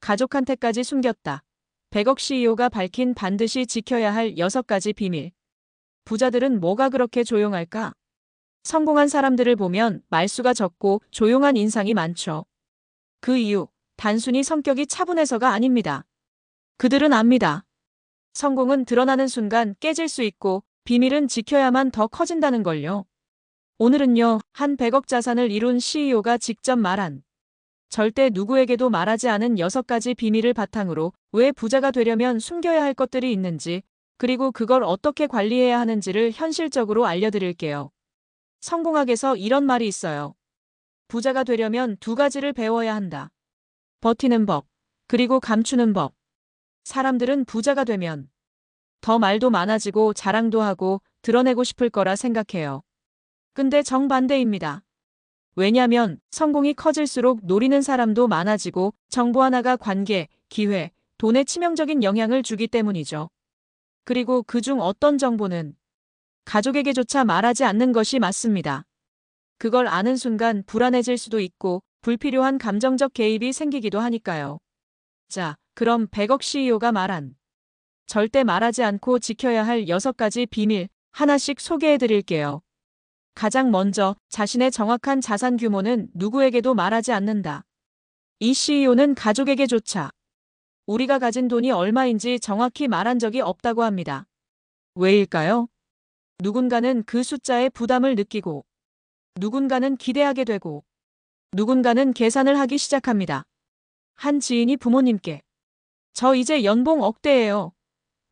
가족한테까지 숨겼다. 100억 CEO가 밝힌 반드시 지켜야 할 6가지 비밀. 부자들은 뭐가 그렇게 조용할까? 성공한 사람들을 보면 말수가 적고 조용한 인상이 많죠. 그 이유, 단순히 성격이 차분해서가 아닙니다. 그들은 압니다. 성공은 드러나는 순간 깨질 수 있고 비밀은 지켜야만 더 커진다는 걸요. 오늘은요, 한 100억 자산을 이룬 CEO가 직접 말한 절대 누구에게도 말하지 않은 6가지 비밀을 바탕으로 왜 부자가 되려면 숨겨야 할 것들이 있는지, 그리고 그걸 어떻게 관리해야 하는지를 현실적으로 알려드릴게요. 성공학에서 이런 말이 있어요. 부자가 되려면 2가지를 배워야 한다. 버티는 법, 그리고 감추는 법. 사람들은 부자가 되면 더 말도 많아지고 자랑도 하고 드러내고 싶을 거라 생각해요. 근데 정반대입니다. 왜냐면 성공이 커질수록 노리는 사람도 많아지고 정보 하나가 관계, 기회, 돈에 치명적인 영향을 주기 때문이죠. 그리고 그중 어떤 정보는 가족에게조차 말하지 않는 것이 맞습니다. 그걸 아는 순간 불안해질 수도 있고 불필요한 감정적 개입이 생기기도 하니까요. 자, 그럼 100억 CEO가 말한 절대 말하지 않고 지켜야 할 6가지 비밀 하나씩 소개해 드릴게요. 가장 먼저 자신의 정확한 자산 규모는 누구에게도 말하지 않는다. 이 CEO는 가족에게조차 우리가 가진 돈이 얼마인지 정확히 말한 적이 없다고 합니다. 왜일까요? 누군가는 그 숫자에 부담을 느끼고, 누군가는 기대하게 되고, 누군가는 계산을 하기 시작합니다. 한 지인이 부모님께 저 이제 연봉 억대예요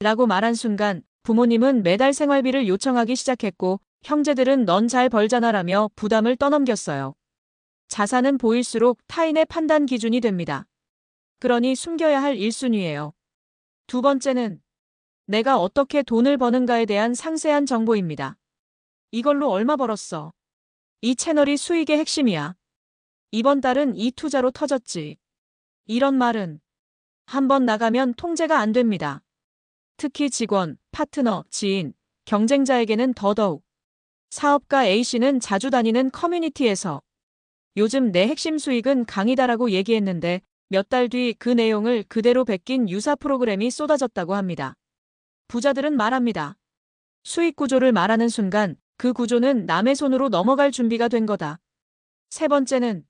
라고 말한 순간 부모님은 매달 생활비를 요청하기 시작했고 형제들은 넌 잘 벌잖아라며 부담을 떠넘겼어요. 자산은 보일수록 타인의 판단 기준이 됩니다. 그러니 숨겨야 할 1순위예요. 두 번째는 내가 어떻게 돈을 버는가에 대한 상세한 정보입니다. 이걸로 얼마 벌었어? 이 채널이 수익의 핵심이야. 이번 달은 이 투자로 터졌지. 이런 말은 한번 나가면 통제가 안 됩니다. 특히 직원, 파트너, 지인, 경쟁자에게는 더더욱. 사업가 A씨는 자주 다니는 커뮤니티에서 요즘 내 핵심 수익은 강의다라고 얘기했는데 몇 달 뒤 그 내용을 그대로 베낀 유사 프로그램이 쏟아졌다고 합니다. 부자들은 말합니다. 수익 구조를 말하는 순간 그 구조는 남의 손으로 넘어갈 준비가 된 거다. 세 번째는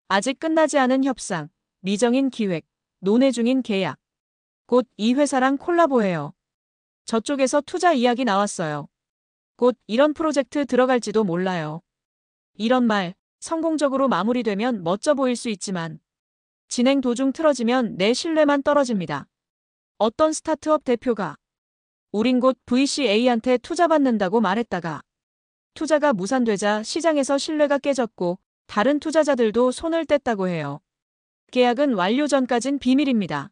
아직 끝나지 않은 협상, 미정인 기획, 논의 중인 계약. 곧 이 회사랑 콜라보해요. 저쪽에서 투자 이야기 나왔어요. 곧 이런 프로젝트 들어갈지도 몰라요. 이런 말, 성공적으로 마무리되면 멋져 보일 수 있지만 진행 도중 틀어지면 내 신뢰만 떨어집니다. 어떤 스타트업 대표가 우린 곧 VCA한테 투자받는다고 말했다가 투자가 무산되자 시장에서 신뢰가 깨졌고 다른 투자자들도 손을 뗐다고 해요. 계약은 완료 전까진 비밀입니다.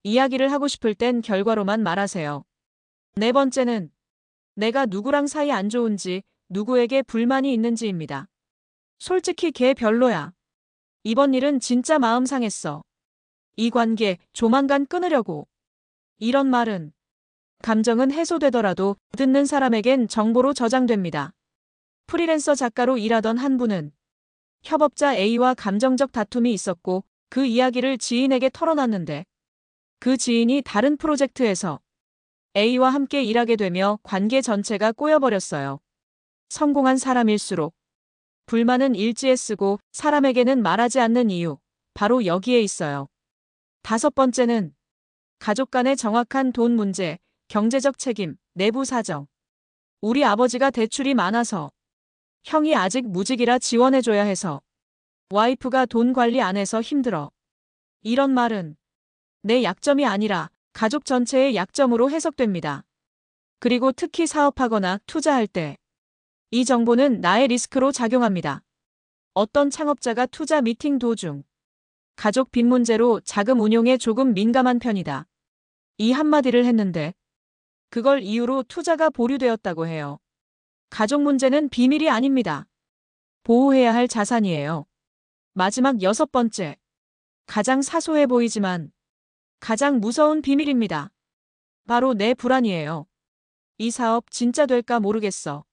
이야기를 하고 싶을 땐 결과로만 말하세요. 네 번째는 내가 누구랑 사이 안 좋은지, 누구에게 불만이 있는지입니다. 솔직히 걔 별로야. 이번 일은 진짜 마음 상했어. 이 관계 조만간 끊으려고. 이런 말은 감정은 해소되더라도 듣는 사람에겐 정보로 저장됩니다. 프리랜서 작가로 일하던 한 분은 협업자 A와 감정적 다툼이 있었고 그 이야기를 지인에게 털어놨는데 그 지인이 다른 프로젝트에서 A와 함께 일하게 되며 관계 전체가 꼬여버렸어요. 성공한 사람일수록 불만은 일지에 쓰고 사람에게는 말하지 않는 이유, 바로 여기에 있어요. 다섯 번째는 가족 간의 정확한 돈 문제, 경제적 책임, 내부 사정. 우리 아버지가 대출이 많아서, 형이 아직 무직이라 지원해줘야 해서, 와이프가 돈 관리 안 해서 힘들어. 이런 말은 내 약점이 아니라 가족 전체의 약점으로 해석됩니다. 그리고 특히 사업하거나 투자할 때 이 정보는 나의 리스크로 작용합니다. 어떤 창업자가 투자 미팅 도중 가족 빚 문제로 자금 운용에 조금 민감한 편이다. 이 한마디를 했는데 그걸 이유로 투자가 보류되었다고 해요. 가족 문제는 비밀이 아닙니다. 보호해야 할 자산이에요. 마지막 6번째. 가장 사소해 보이지만 가장 무서운 비밀입니다. 바로 내 불안이에요. 이 사업 진짜 될까 모르겠어.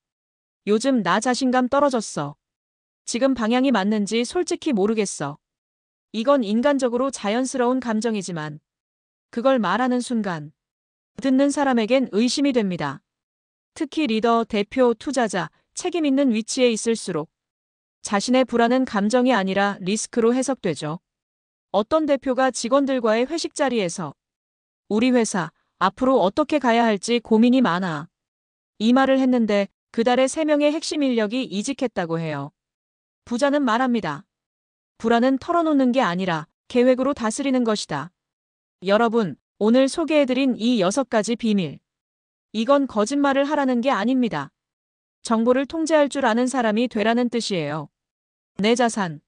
요즘 나 자신감 떨어졌어. 지금 방향이 맞는지 솔직히 모르겠어. 이건 인간적으로 자연스러운 감정이지만 그걸 말하는 순간 듣는 사람에겐 의심이 됩니다. 특히 리더, 대표, 투자자, 책임 있는 위치에 있을수록 자신의 불안은 감정이 아니라 리스크로 해석되죠. 어떤 대표가 직원들과의 회식 자리에서 우리 회사 앞으로 어떻게 가야 할지 고민이 많아. 이 말을 했는데 그달에 3명의 핵심 인력이 이직했다고 해요. 부자는 말합니다. 불안은 털어놓는 게 아니라 계획으로 다스리는 것이다. 여러분, 오늘 소개해드린 이 6가지 비밀. 이건 거짓말을 하라는 게 아닙니다. 정보를 통제할 줄 아는 사람이 되라는 뜻이에요. 내 자산,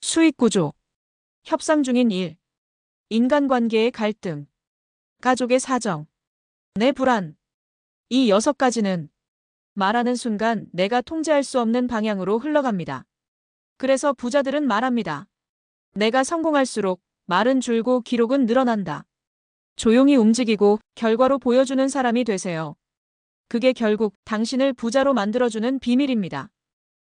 수익 구조, 협상 중인 일, 인간관계의 갈등, 가족의 사정, 내 불안. 이 6가지는 말하는 순간 내가 통제할 수 없는 방향으로 흘러갑니다. 그래서 부자들은 말합니다. 내가 성공할수록 말은 줄고 기록은 늘어난다. 조용히 움직이고 결과로 보여주는 사람이 되세요. 그게 결국 당신을 부자로 만들어주는 비밀입니다.